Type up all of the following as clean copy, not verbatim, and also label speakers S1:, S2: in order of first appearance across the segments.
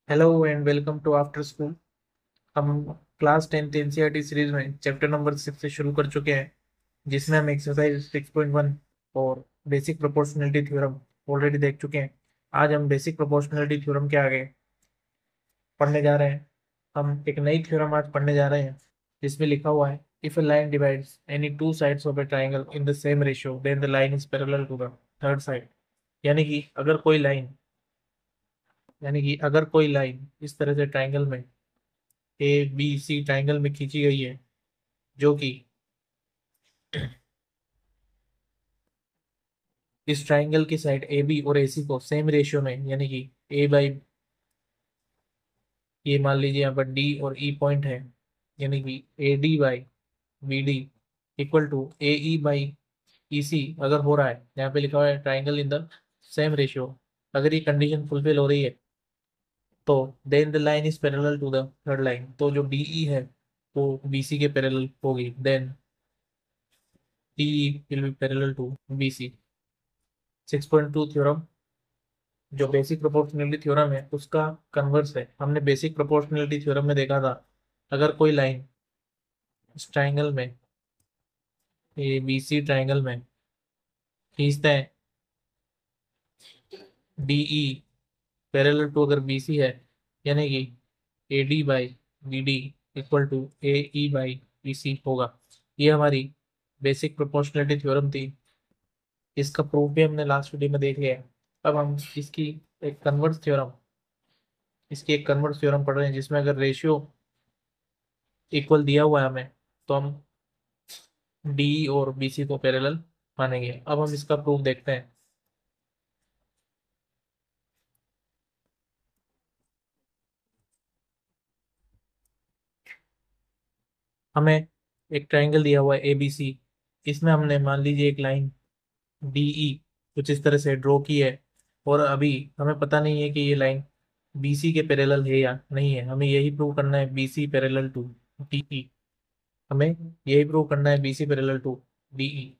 S1: Hello and welcome to after school. हम class 10th NCERT series में chapter number 6 से शुरू कर चुके हैं, जिसमें हम एक्सरसाइज 6.1 और बेसिक प्रोपोर्शनलिटी थ्योरम ऑलरेडी देख चुके हैं। आज हम बेसिक प्रोपोर्शनलिटी थ्योरम के आगे पढ़ने जा रहे हैं। हम एक नई थ्योरम आज पढ़ने जा रहे हैं, जिसमें लिखा हुआ है if a line divides any two sides of a triangle in the same ratio then the line is parallel to the third side. यानी कि अगर कोई लाइन यानी कि अगर कोई लाइन इस तरह से ट्राइंगल में ए बी सी ट्राइंगल में खींची गई है, जो कि इस ट्राइंगल की साइड ए बी और ए सी को सेम रेशियो में, यानी कि ए बाई, ये मान लीजिए यहाँ पर डी और ई पॉइंट है, यानी कि A D by B D equal to A E by E C अगर हो रहा है, यहाँ पे लिखा हुआ है triangle in the same ratio, अगर ये कंडीशन फुलफिल हो रही है तो then the line is parallel to the third line. तो जो डी ई है वो बी सी के पैरेलल होगी, then D E will be parallel to B C. 6.2 theorem जो बेसिक प्रोपोर्शनलिटी थ्योरम है उसका कन्वर्स है। हमने बेसिक प्रोपोर्शनलिटी थ्योरम में देखा था, अगर कोई लाइन इस ट्राइंगल में, ये बी सी ट्राइंगल में खींचते हैं डी ई पैरेलल टू अगर बी सी है, यानी कि A D by B D equal to A E by B C होगा। ये हमारी बेसिक प्रोपोर्शनलिटी थ्योरम थी। इसका प्रूफ भी हमने लास्ट वीडियो में देख लिया है। अब हम एक कन्वर्स थ्योरम इसकी एक कन्वर्स थ्योरम पढ़ रहे हैं, जिसमें अगर रेशियो इक्वल दिया हुआ है हमें, तो हम डी और बी सी को पैरेलल मानेंगे। अब हम इसका प्रूफ देखते हैं। हमें एक ट्राइंगल दिया हुआ है ए बी सी, इसमें हमने मान लीजिए एक लाइन डी ई कुछ इस तरह से ड्रॉ की है, और अभी हमें पता नहीं है कि ये लाइन बी सी के पैरेलल है या नहीं है। हमें यही प्रूव करना है B C parallel to D E. हमें यही प्रूव करना है B C parallel to D E.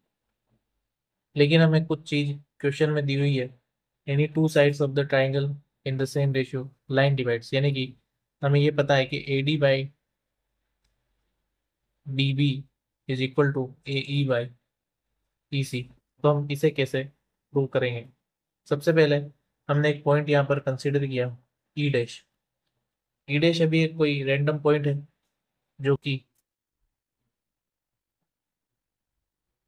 S1: लेकिन हमें कुछ चीज क्वेश्चन में दी हुई है, any two sides of the triangle in the same ratio line divides, यानी कि हमें ये पता है कि A D by D B is equal to A E by E C. तो हम इसे कैसे प्रूव करेंगे? सबसे पहले हमने एक पॉइंट यहाँ पर कंसिडर किया, ई डैश। ई डैश अभी एक कोई रैंडम पॉइंट है, जो कि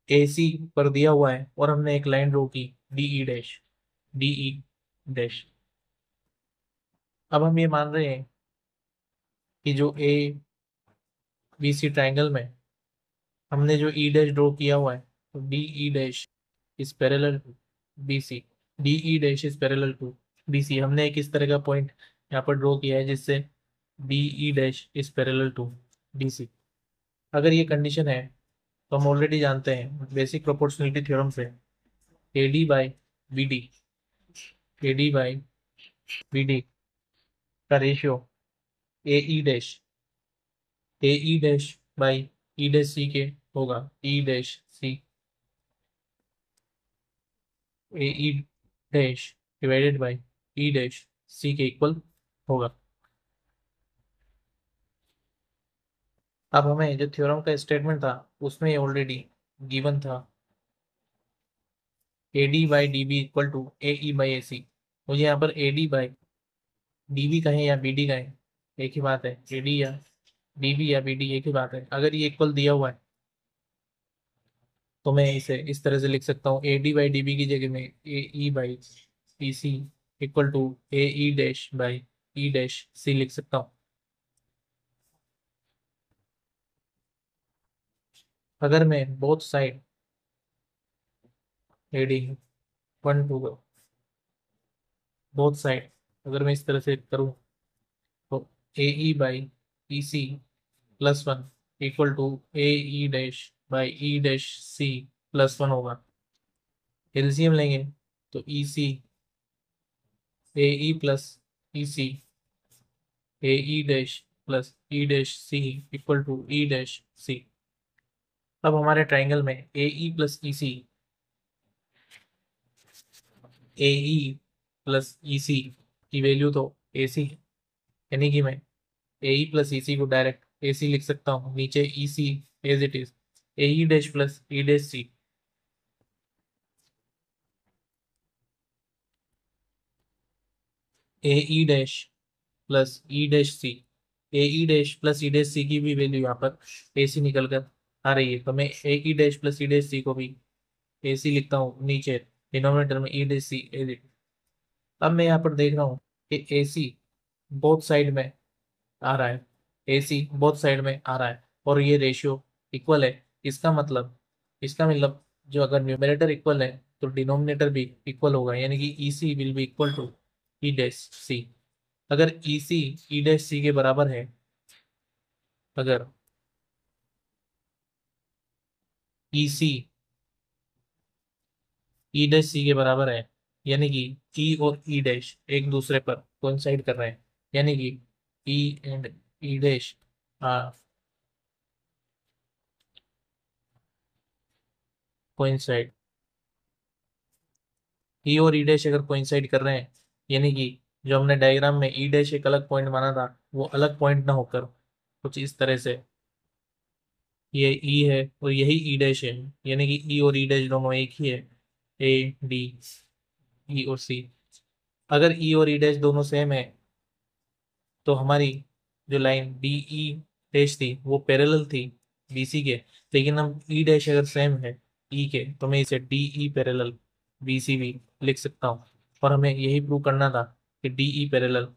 S1: ए सी पर दिया हुआ है, और हमने एक लाइन ड्रॉ की D E dash, D E dash. अब हम ये मान रहे हैं कि जो ए बी सी ट्राइंगल में हमने जो ई डैश ड्रॉ किया हुआ है, तो D E dash is parallel to B C, D E dash is parallel to B C. हमने एक इस तरह का पॉइंट यहाँ पर ड्रॉ किया है, जिससे D E dash is parallel to B C. अगर ये कंडीशन है तो हम ऑलरेडी जानते हैं बेसिक प्रोपोर्शनलिटी थ्योरम से, A D by B D, A D by B D का ratio A E dash, A E dash by E dash C के होगा, E dash C, A E dash divided by E dash C के equal होगा। अब हमें जो theorem का statement था उसमें ऑलरेडी गिवन था A D by D B equal to A E by A C. मुझे यहाँ पर A D by D B कहें या बी डी कहें, एक ही बात है। ए डी या डी बी या बी डी एक ही बात है। अगर ये इक्वल दिया हुआ है तो मैं इसे इस तरह से लिख सकता हूँ, A D by D B की जगह में A E by E C equal to A E dash by E dash C लिख सकता हूँ। अगर मैं both side adding one to both side, अगर मैं इस तरह से करूँ, तो A E by E C plus one equal to A E dash by E dash C plus one होगा। एलसीएम लेंगे तो E C A E plus E C A E dash plus E dash C equal to E dash C. अब हमारे triangle में A E plus E C, A E plus E सी की value तो A सी है, यानी कि मैं A E plus E सी को डायरेक्ट ए सी लिख सकता हूँ, नीचे E C as it is, A E dash plus E dash C, A E dash plus E dash C, A E dash plus E dash C की भी value यहाँ पर ए सी निकल कर आ रही है, तो मैं A E dash plus E dash C को भी ए सी लिखता हूँ, नीचे डिनोमिनेटर में E dash C as it. अब मैं यहाँ पर देख रहा हूँ कि ए सी बोथ साइड में आ रहा है, ए सी बोथ साइड में आ रहा है, और ये रेशियो इक्वल है। इसका मतलब जो अगर न्यूमरेटर इक्वल है तो डिनोमिनेटर भी इक्वल होगा, यानी कि E C will be equal to E dash C. अगर ई सी ई डैश सी के बराबर है, अगर ई सी ई डैश सी के बराबर है, यानी कि ई और ई डैश एक दूसरे पर कोइंसाइड कर रहे हैं, यानी कि E and E dash are coincide, E और ई डैश अगर कोइंसाइड कर रहे हैं, यानी कि जो हमने डायग्राम में ई डैश एक अलग पॉइंट माना था वो अलग पॉइंट ना होकर कुछ इस तरह से, ये ई है और यही ई डैश है, यानी कि ई और ई डैश दोनों एक ही है, ए डी ई और सी। अगर ई और ई डैश दोनों सेम है तो हमारी जो लाइन डी ई डैश थी वो पैरेलल थी बीसी के, लेकिन हम ई डैश अगर सेम है ई के तो मैं इसे डी ई पैरेलल बीसी भी लिख सकता हूँ। और हमें यही प्रूव करना था कि डी ई पैरेलल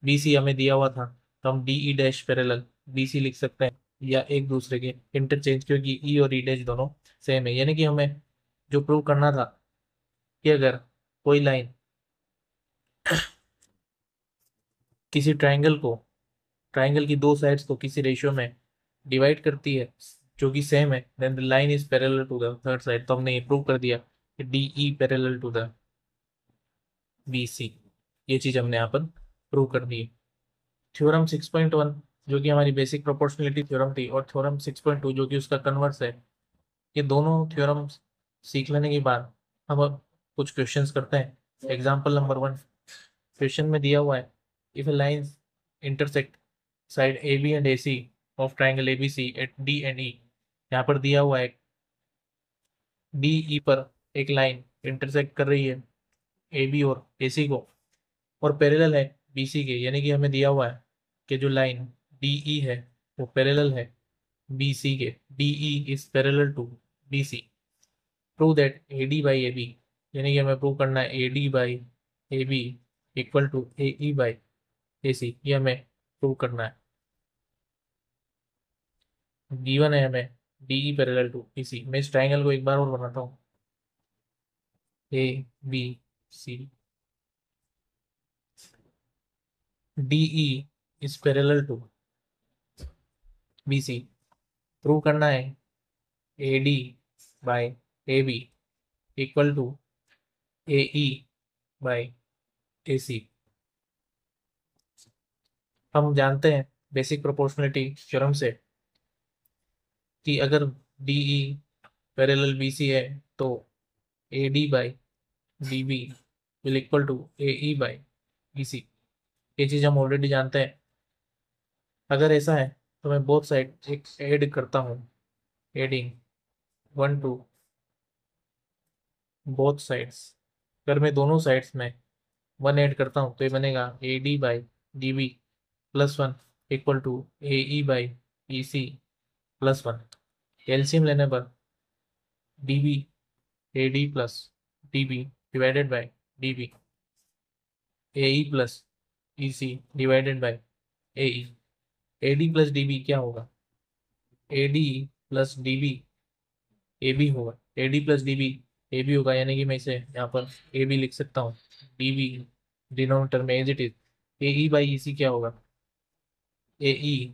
S1: बीसी हमें दिया हुआ था, तो हम D E dash parallel BC लिख सकते हैं, या एक दूसरे के इंटरचेंज, क्योंकि ई और ई डैश दोनों सेम है। यानी कि हमें जो प्रूव करना था कि अगर कोई लाइन किसी ट्राइंगल की दो साइड्स को किसी रेशियो में डिवाइड करती है जो कि सेम है, then the line is parallel to the third side, तो हमने ये प्रूव कर दिया कि D E parallel to the B C. ये चीज हमने यहाँ पर प्रूव कर दी है। थ्योरम 6.1 जो कि हमारी बेसिक प्रोपोर्शनलिटी थ्योरम थी, और थ्योरम 6.2 जो कि उसका कन्वर्स है, ये दोनों थ्योरम सीख लेने के बाद हम अब कुछ क्वेश्चंस करते हैं। एग्जाम्पल नंबर 1 क्वेश्चन में दिया हुआ है, if a lines intersect side A B and A C of triangle A B C at D and E. यहाँ पर दिया हुआ है डी ई पर एक लाइन इंटरसेक्ट कर रही है ए बी और ए सी को, और पैरेलल है बी सी के, यानी कि हमें दिया हुआ है कि जो लाइन डी ई है वो पैरेलल है बी सी के, D E is parallel to B C. Prove that A D by A B, यानी कि हमें प्रूव करना है A D by A B equal to A E by A C, ये हमें प्रूव करना है। गिवन है हमें D E parallel to B C. मैं इस ट्राइंगल को एक बार और बनाता हूँ, A B C, D E is parallel to B C. Prove करना है A D by A B equal to A E by A C. हम जानते हैं बेसिक प्रोपोर्शनलिटी थ्योरम से कि अगर D E parallel B C है तो A D by D B will equal to A E by B C. ये चीज़ हम ऑलरेडी जानते हैं। अगर ऐसा है तो मैं बोथ साइड एक ऐड करता हूँ, एडिंग 1 टू बोथ साइड्स। अगर मैं दोनों साइड्स में 1 ऐड करता हूँ तो ये बनेगा A D by D B plus 1 equal to A E by E C plus 1। LCM लेने पर D B A D plus D B divided by D B A E plus E C divided by A E. A D plus D B क्या होगा, A D plus D B A B होगा, A D plus D B A B होगा, यानी कि मैं इसे यहाँ पर ए बी लिख सकता हूँ, डी बी डिनोमिनेटर में as it is. A E by E C क्या होगा, ए ई,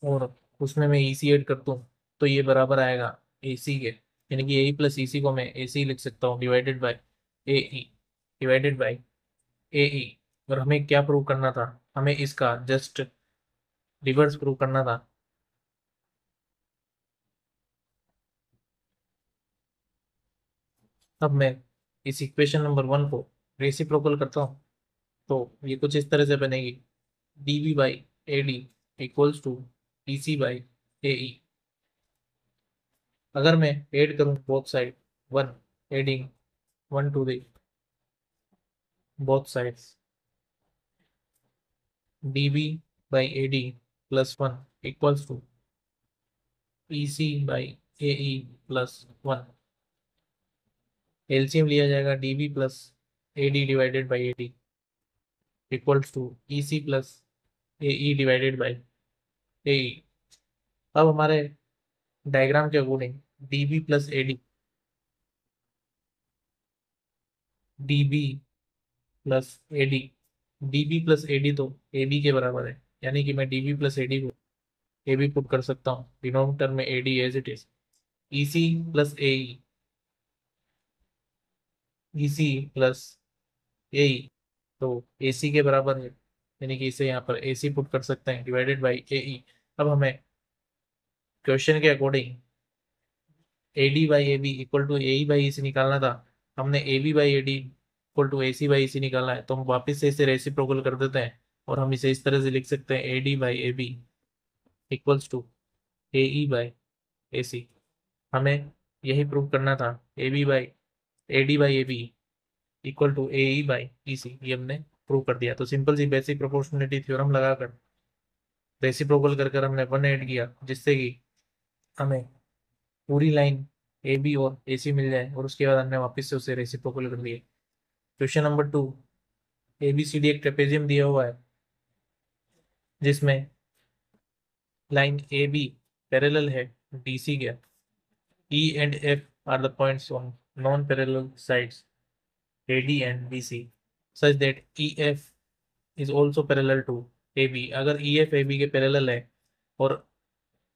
S1: और उसमें मैं ई सी एड कर दूँ तो ये बराबर आएगा ए सी के, यानी कि ए ई प्लस ई सी को मैं ए सी लिख सकता हूँ divided by A E divided by A E. और हमें क्या प्रूव करना था, हमें इसका जस्ट रिवर्स प्रूव करना था। अब मैं इस इक्वेशन नंबर 1 को रेसिप्रोकल करता हूँ तो ये कुछ इस तरह से बनेगी, D B by A D equals to E C by A E. अगर मैं एड करूं both side, one, adding one to the both sides, D B by A D plus one equals to E C by A E plus one. LCM लिया जाएगा D B plus A D divided by A D equals to E C plus A E divided by A E. अब हमारे diagram के according D B plus A D B plus A D B plus A D तो A B के बराबर है, यानी कि मैं D B plus A D को ए बी पुट कर सकता हूँ, डिनोमिनेटर में A D as it is, E C plus A E C plus A E तो ए सी के बराबर है, यानी कि इसे यहाँ पर ए सी पुट कर सकते हैं डिवाइडेड बाई ए ई। अब हमें क्वेश्चन के according A D by A B equal to A E by E C निकालना था, हमने A B by A D equal to A C by E C निकालना है, तो हम वापस से इसे रेसिप्रोकल कर देते हैं और हम इसे इस तरह से लिख सकते हैं A D by A B equals to A E by A C. हमें यही प्रूव करना था, A B by A D by A B equal to A E by E C, ये हमने प्रूव कर दिया। तो सिंपल सी बेसिक प्रोपोर्शनलिटी थ्योरम लगाकर रेसिप्रोकल कर कर हमने वन ऐड किया, जिससे कि हमें पूरी लाइन ए बी और ए सी मिल जाए, और उसके बाद हमने वापस से उसे रेसिप्रोकल कर दिए। Question number 2, A B C D एक ट्रेपेजियम दिया हुआ है जिसमें लाइन ए बी पैरेलल है डी सी के, E and F are the points on non-parallel sides AD and BC such that EF is also parallel to AB। अगर EF AB के parallel है और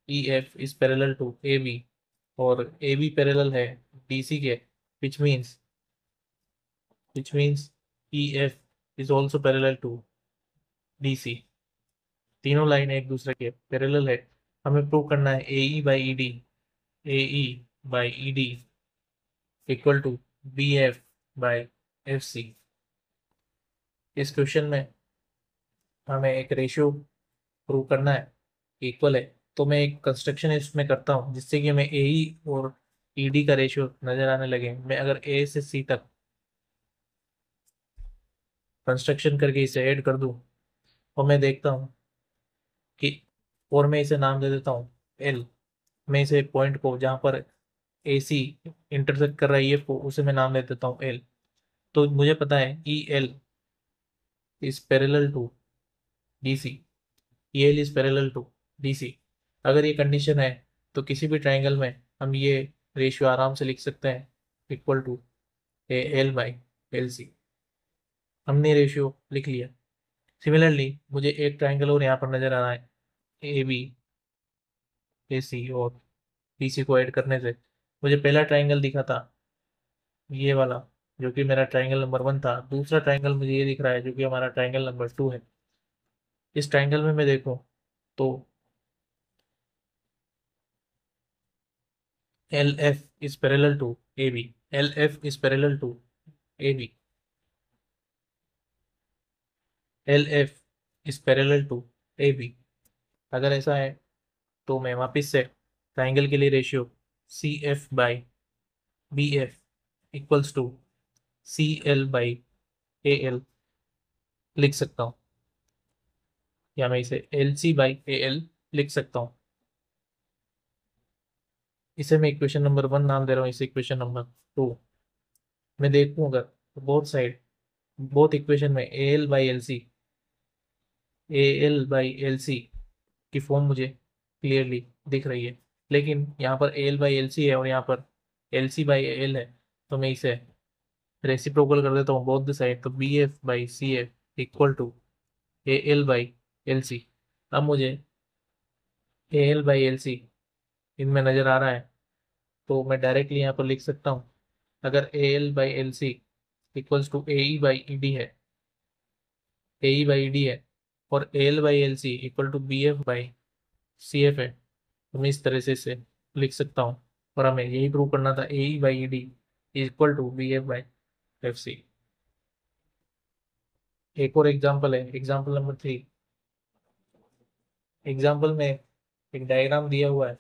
S1: EF is parallel to AB और AB parallel है DC के, which means EF is also parallel to DC। तीनों line एक दूसरे के पैरेलल है। हमें प्रूव करना है AE by ED, AE by ED equal to BF by FC। इस क्वेश्चन में हमें एक रेशियो प्रूव करना है इक्वल है, तो मैं एक कंस्ट्रक्शन इसमें करता हूँ जिससे कि हमें AE और ED का रेशियो नजर आने लगे। मैं अगर A से C तक कंस्ट्रक्शन करके इसे ऐड कर दूं और मैं देखता हूँ कि, और मैं इसे नाम दे देता हूँ L। मैं इसे पॉइंट को जहाँ पर AC इंटरसेक्ट कर रहा है ये को, उसे मैं नाम दे देता हूँ L। तो मुझे पता है EL is parallel to DC, EL is parallel to DC। अगर ये कंडीशन है तो किसी भी ट्राइंगल में हम ये रेशियो आराम से लिख सकते हैं equal to AL by LC। हमने रेशियो लिख लिया। सिमिलरली मुझे एक ट्राइंगल और यहाँ पर नजर आ रहा है, AB AC और DC को ऐड करने से मुझे पहला ट्राइंगल दिखा था ये वाला, जो कि मेरा ट्राइंगल नंबर 1 था। दूसरा ट्राइंगल मुझे ये दिख रहा है जो कि हमारा ट्राइंगल नंबर 2 है। इस ट्राइंगल में मैं देखूं तो LF is parallel to AB, LF is parallel to AB, LF is parallel to AB। अगर ऐसा है तो मैं वापस से ट्राइंगल के लिए ratio CF by BF equals to CL by AL लिख सकता हूँ, या मैं इसे LC बाई AL लिख सकता हूँ। इसे मैं इक्वेशन नंबर 1 नाम दे रहा हूँ, इसे इक्वेशन नंबर 2। मैं देखूँ अगर तो बोथ साइड, बोथ इक्वेशन में AL by LC, AL by LC की फॉर्म मुझे क्लियरली दिख रही है, लेकिन यहाँ पर AL बाई LC है और यहाँ पर LC बाई AL है, तो मैं इसे रेसिप्रोकल कर देता हूँ बोथ द साइड, तो BF by CF equal to AL by LC। अब मुझे AL बाई LC इनमें नज़र आ रहा है, तो मैं डायरेक्टली यहाँ पर लिख सकता हूँ, अगर AL by LC equals to AE by ED है, AE बाई ED है, और AL by LC equal to BF by CF है, तो मैं इस तरह से इसे लिख सकता हूँ। और हमें यही प्रूव करना था AE by ED equal to BF by FC। एक और एग्जाम्पल है, एग्जाम्पल नंबर 3। एग्जाम्पल में एक डायग्राम दिया हुआ है,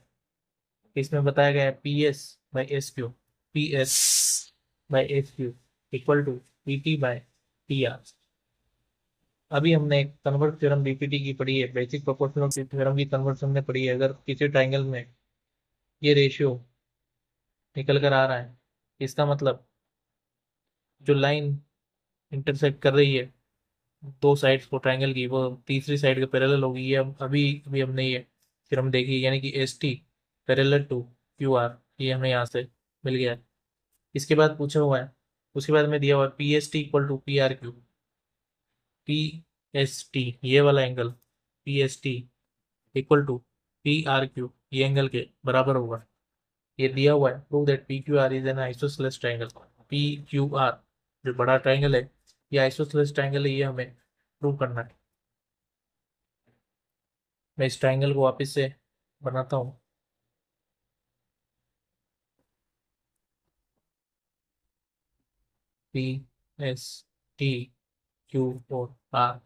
S1: इसमें बताया गया है P S by S Q, P S by S Q equal to P T by T R. अभी हमने कन्वर्ट थ्योरम बीपीटी की पढ़ी है, बेसिक प्रोपोर्शनल थ्योरम की कन्वर्ट हमने पढ़ी है। अगर किसी ट्राइंगल में ये रेशियो निकल कर आ रहा है, इसका मतलब जो लाइन इंटरसेक्ट कर रही है दो साइड्स को ट्राइंगल की, वो तीसरी साइड के पैरेलल होगी। ये अभी अभी हमने ये फिर हम देखी, यानी कि S T parallel to Q R, ये हमें यहाँ से मिल गया है। इसके बाद पूछा हुआ है, उसके बाद में दिया हुआ है P S T equal to P R Q. P S T ये वाला angle, P S T equal to P R Q, ये एंगल के बराबर होगा। ये दिया हुआ है, prove that P Q R is an isosceles triangle. P Q R जो बड़ा ट्राइंगल है, ये आइसोसेलेस ट्राइंगल है, ये हमें प्रूव करना है। मैं इस ट्राइंगल को वापस से बनाता हूँ। पी एस टी क्यू और आर,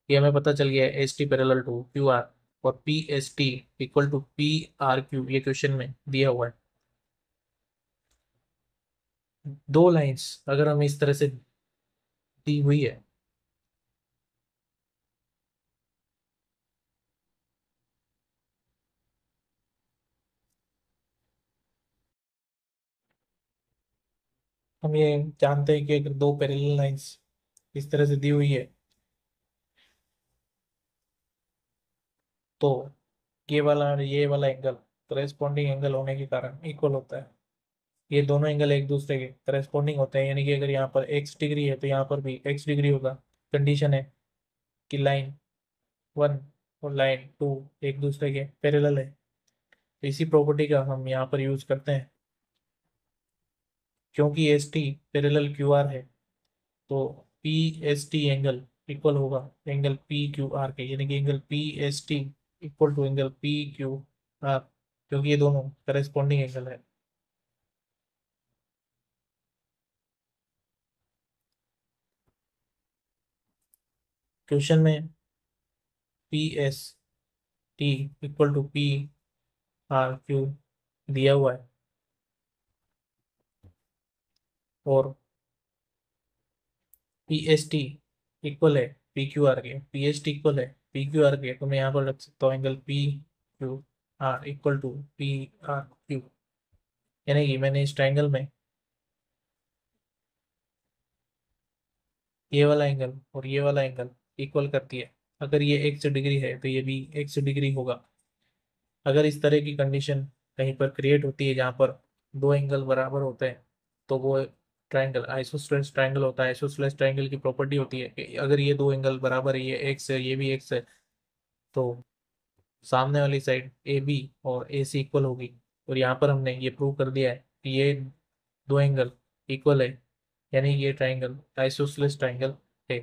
S1: ये हमें पता चल गया है S T parallel to Q R, और P S T equal to P R Q, ये क्वेश्चन में दिया हुआ है। दो लाइंस अगर हमें इस तरह से दी हुई है, हम ये जानते हैं कि अगर दो पैरेलल लाइंस इस तरह से दी हुई है, तो ये वाला एंगल करेस्पॉन्डिंग एंगल होने के कारण इक्वल होता है। ये दोनों एंगल एक दूसरे के करेस्पॉन्डिंग होते हैं, यानी कि अगर यहाँ पर x डिग्री है तो यहाँ पर भी x डिग्री होगा। कंडीशन है कि लाइन वन और लाइन टू एक दूसरे के पैरेलल है। तो इसी प्रॉपर्टी का हम यहाँ पर यूज करते हैं। क्योंकि S T parallel Q R है, तो P S T angle equal होगा एंगल पी क्यू आर के, यानी कि angle P S T equal to angle P Q R, क्योंकि ये दोनों करेस्पॉन्डिंग एंगल है। क्वेश्चन में P S T equal to P R Q दिया हुआ है, और पी एस टी इक्वल है पी क्यू आर के, पी एस टी इक्वल है पी क्यू आर के, तो मैं यहाँ पर रख सकता हूँ angle P Q R equal to P R Q, यानी कि मैंने इस ट्राइंगल में ये वाला एंगल और ये वाला एंगल इक्वल कर दिया। अगर ये एक्स डिग्री है तो ये भी एक्स डिग्री होगा। अगर इस तरह की कंडीशन कहीं पर क्रिएट होती है जहाँ पर दो एंगल बराबर होते हैं, तो वो ट्राइंगल आइसोसेलेस ट्राइंगल होता है। आइसोसेलेस ट्राइंगल की प्रॉपर्टी होती है कि अगर ये दो एंगल बराबर है, ये एक्स है ये भी एक्स है, तो सामने वाली साइड ए बी और ए सी इक्वल होगी। और यहाँ पर हमने ये प्रूव कर दिया है कि ये दो एंगल इक्वल है, यानी ये ट्राइंगल आइसोसेलेस ट्राइंगल है।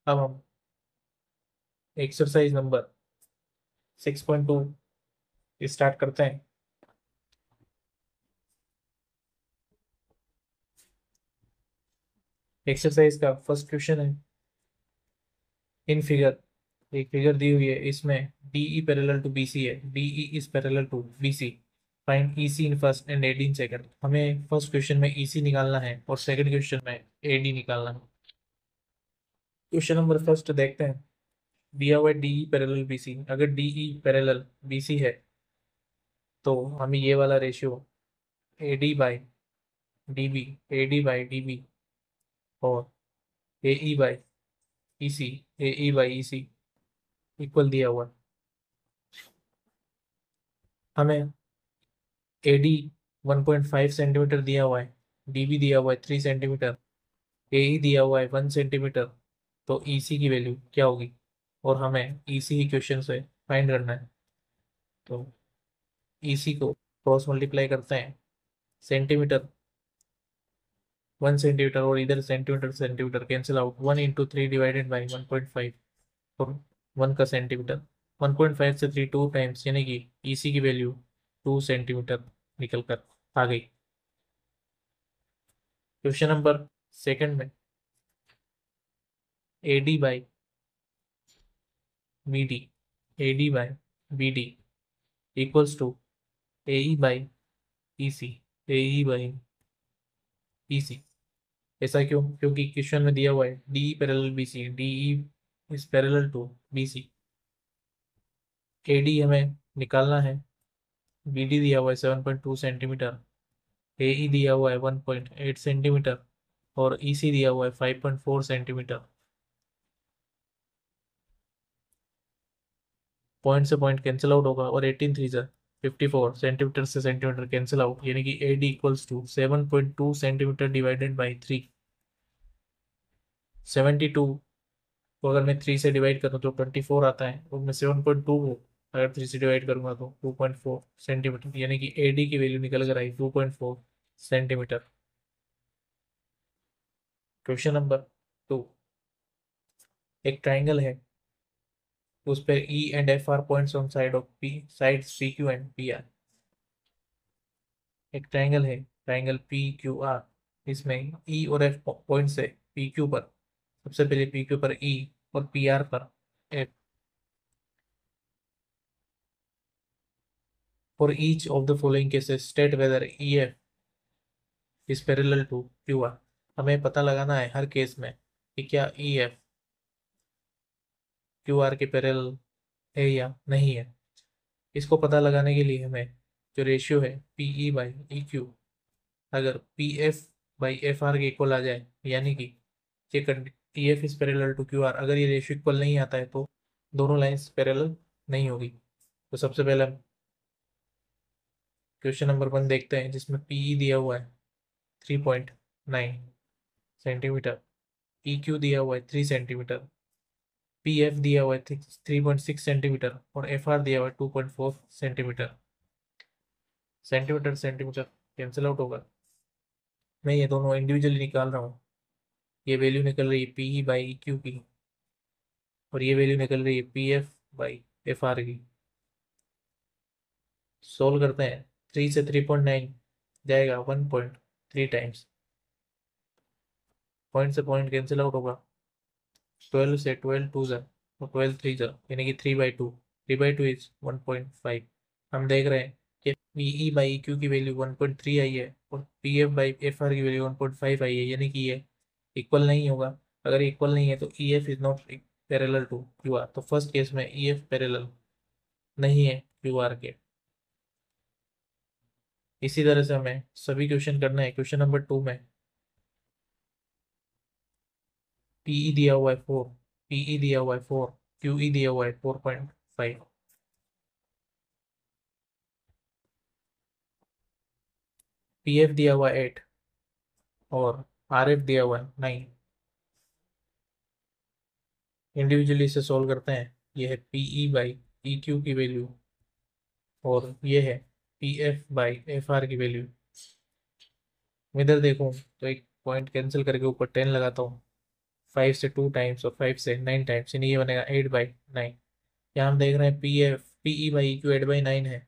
S1: अब हम एक्सरसाइज नंबर 6.2 स्टार्ट करते हैं। एक्सरसाइज का फर्स्ट क्वेश्चन है, इन फिगर एक फिगर दी हुई है, इसमें DE पैरेलल टू BC है, DE is parallel to BC, find EC in first and AD in second. हमें फर्स्ट क्वेश्चन में EC निकालना है और सेकंड क्वेश्चन में AD निकालना है। क्वेश्चन नंबर फर्स्ट देखते हैं। दिया हुआ है DE पैरेलल BC। अगर DE पैरेलल BC है तो हमें ये वाला ratio AD by DB, AD by DB और AE by EC, AE by EC equal दिया हुआ है। हमें AD 1.5 सेंटीमीटर दिया हुआ है, DB दिया हुआ है 3 सेंटीमीटर, AE दिया हुआ है 1 सेंटीमीटर, तो EC की वैल्यू क्या होगी, और हमें EC ही क्वेश्चन से फाइंड करना है। तो EC को क्रॉस मल्टीप्लाई करते हैं, सेंटीमीटर 1 सेंटीमीटर और इधर centimetre centimetre cancel out, 1 × 3 divided by 1.5 और 1 का सेंटीमीटर, 1.5 से 3 टू टाइम्स, यानी कि EC की वैल्यू 2 सेंटीमीटर निकल कर आ गई। क्वेश्चन नंबर सेकंड में AD by B D, A D by B D equals to A E by E C, A E by E C. ऐसा क्यों? क्योंकि क्वेश्चन में दिया हुआ है D parallel B C, D E is parallel to B C. A D हमें निकालना है, बी डी दिया हुआ है 7.2 सेंटीमीटर, ए ई दिया हुआ है 1.8 सेंटीमीटर और ई सी दिया हुआ है 5.4 सेंटीमीटर। पॉइंट से पॉइंट कैंसिल आउट होगा और 18 थ्री से 54 सेंटीमीटर से सेंटीमीटर कैंसिल आउट, यानी कि A D equals to 7.2 centimetre divided by 3। 72 को अगर मैं 3 से डिवाइड करूँ तो 24 आता है, और मैं 7.2 को अगर 3 से डिवाइड करूंगा तो 2.4 सेंटीमीटर, यानी कि ए डी की वैल्यू निकल कर आई 2.4 सेंटीमीटर। क्वेश्चन नंबर 2, एक ट्राइंगल है, उस पर E and F are points on side of P, sides P Q and P R. एक ट्राइंगल है, ट्राइंगल पी क्यू आर, इसमें ई और एफ पॉइंट से पी क्यू पर, सबसे पहले पी क्यू पर ई और पी आर पर F. For each of the following cases state whether E F is parallel to Q R. हमें पता लगाना है हर केस में कि क्या ई एफ क्यू आर के पैरेलल है या नहीं है। इसको पता लगाने के लिए हमें जो रेशियो है P E by E Q, अगर P F by F R के इक्वल आ जाए, यानी कि ये E F is parallel to Q R, अगर ये रेशियो इक्वल नहीं आता है तो दोनों लाइंस पैरेलल नहीं होगी। तो सबसे पहले हम क्वेश्चन नंबर 1 देखते हैं, जिसमें पी ई दिया हुआ है 3.9 सेंटीमीटर, ई क्यू दिया हुआ है 3 सेंटीमीटर, पी एफ दिया हुआ है 3.6 सेंटीमीटर और एफ आर दिया हुआ है 2.4 centimetre. Centimetre centimetre cancel out होगा, मैं ये दोनों इंडिविजुअली निकाल रहा हूँ। ये वैल्यू निकल रही है P E by E Q की, और ये वैल्यू निकल रही है P F by F are की। सोल्व करते हैं, 3 से 3.9 जाएगा 1.3 टाइम्स, पॉइंट से पॉइंट कैंसिल आउट होगा, 12 से 12 टू ज़र और 12 थ्री ज़र, यानी कि 3/2, 3/2 इज 1.5। हम देख रहे हैं कि P E by E Q की वैल्यू 1.3 आई है और P F by F are की वैल्यू 1.5 आई है, यानी कि ये इक्वल नहीं होगा। अगर इक्वल नहीं है तो E F is not parallel to Q R, तो फर्स्ट केस में ई एफ पैरेलल नहीं है क्यू आर के। इसी तरह से हमें सभी क्वेश्चन करना है। क्वेश्चन नंबर 2 में पीई दिया हुआ है 4, पीई दिया हुआ है 4, क्यूई दिया हुआ है 4.5, पीएफ दिया हुआ है 8 और आरएफ दिया हुआ है 9। इंडिविजुअली इसे सॉल्व करते हैं, ये है पीई बाई ई क्यू की वैल्यू और ये है P F by F are की वैल्यू। मैं इधर देखूँ तो एक पॉइंट कैंसिल करके ऊपर 10 लगाता हूँ, 5 से 2 टाइम्स और 5 से 9 टाइम्स, यानी ये बनेगा 8/9। यहाँ हम देख रहे हैं P F P E by E Q 8/9 है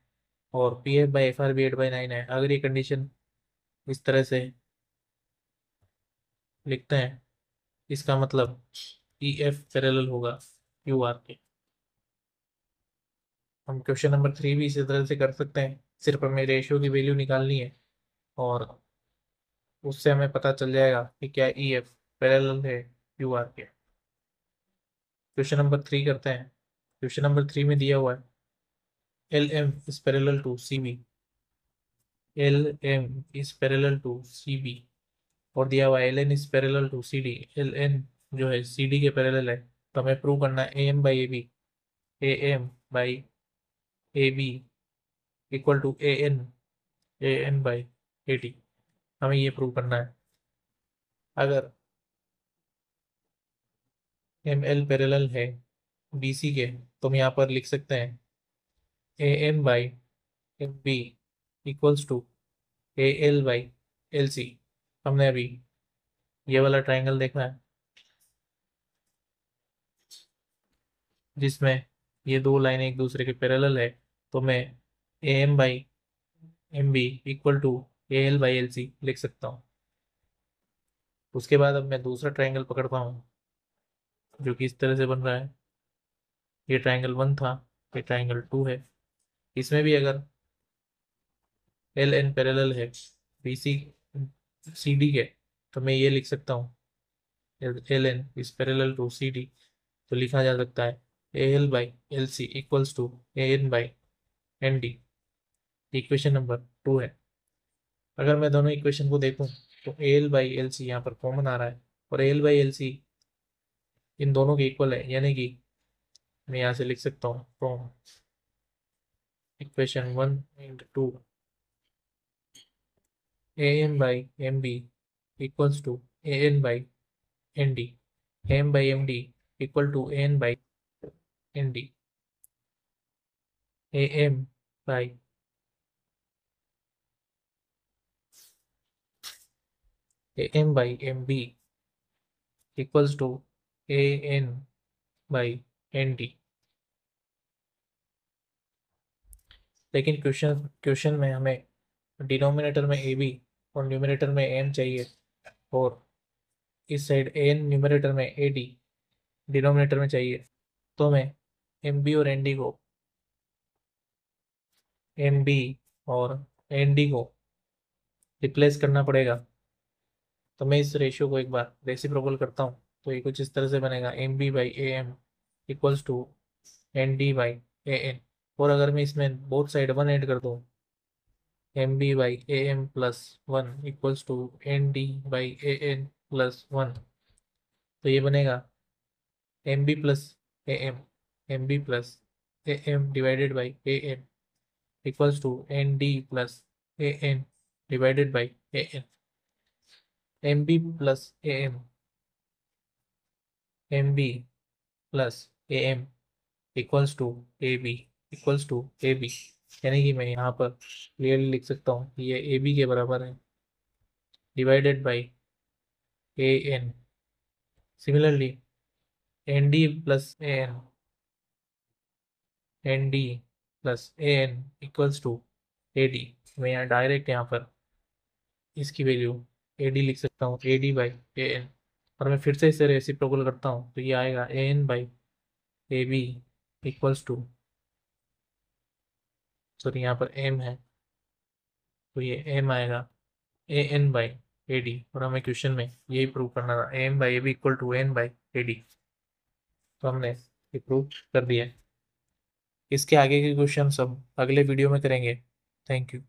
S1: और P F by F R भी 8/9 है। अगर ये कंडीशन इस तरह से लिखते हैं, इसका मतलब ई एफ पैरेलल होगा क्यू आर के। हम क्वेश्चन नंबर 3 भी इसी तरह से कर सकते हैं, सिर्फ हमें रेशियो की वैल्यू निकालनी है और उससे हमें पता चल जाएगा कि क्या ई एफ पैरेलल है क्यू आर के। क्वेश्चन नंबर 3 करते हैं। क्वेश्चन नंबर 3 में दिया हुआ है L M is parallel to C B, L M is parallel to C B, और दिया हुआ है L N is parallel to C D. L N जो है सी डी के पैरेलल है, तो हमें प्रूव करना है A M by A B, A M by A B equal to A N by A T. हमें ये प्रूव करना है। अगर एम एल पैरेलल है बी सी के, तो हम यहाँ पर लिख सकते हैं A M by M B equals to A L by L C. हमने अभी ये वाला ट्राइंगल देखना है जिसमें ये दो लाइनें एक दूसरे के पैरेलल है, तो मैं A M by M B equal to A L by L C लिख सकता हूँ। उसके बाद अब मैं दूसरा ट्राइंगल पकड़ता हूँ जो कि इस तरह से बन रहा है। ये ट्राइंगल 1 था, ये ट्राइंगल 2 है। इसमें भी अगर एल एन पैरेलल है बी सी सी डी के, तो मैं ये लिख सकता हूँ L N is parallel to C D. तो लिखा जा सकता है A L by L C equals to A N by N D. Equation number 2 है। अगर मैं दोनों इक्वेशन को देखूं तो A L by L C यहाँ पर कॉमन आ रहा है, और ए एल बाई एल सी इन दोनों के इक्वल है, यानी कि मैं यहाँ से लिख सकता हूँ from equation 1 and 2 A M by M B equals to A N by N D. M by M D equal to A N by N D. A M by A M by M B equals to A N by N D. लेकिन question question में हमें denominator में A B और numerator में M चाहिए, और इस side N numerator में ए डी डिनोमिनेटर में चाहिए। तो हमें एम बी और एन डी को एम बी और एन डी को रिप्लेस करना पड़ेगा। तो मैं इस रेशियो को एक बार रेसिप्रोकल करता हूँ, तो ये कुछ इस तरह से बनेगा M B by A M equals to N D by A N. और अगर मैं इसमें बोथ साइड 1 ऐड कर दूँ, M B by A M plus 1 equals to N D by A N plus 1। तो ये बनेगा M B plus A M B plus A M divided by A M equals to N D plus A N divided by A N. M B plus M B plus A M equals to A B equals to A B. यानी कि मैं यहाँ पर clearly लिख सकता हूँ कि ये ए बी के बराबर है divided by A N. Similarly N D plus N D plus A N equals to A D. मैं यहाँ डायरेक्ट यहाँ पर इसकी वैल्यू ए डी लिख सकता हूँ, A D by A N. और मैं फिर से इसे रेसिप्रोकल करता हूँ, तो ये आएगा A N by A B equals to, sorry यहाँ पर एम है, तो ये एम आएगा A N by A D. और हमें क्वेश्चन में यही प्रूव करना था, A M by A B equal to N by A D. तो हमने ये प्रूव कर दिया है। इसके आगे के क्वेश्चन सब अगले वीडियो में करेंगे। Thank you.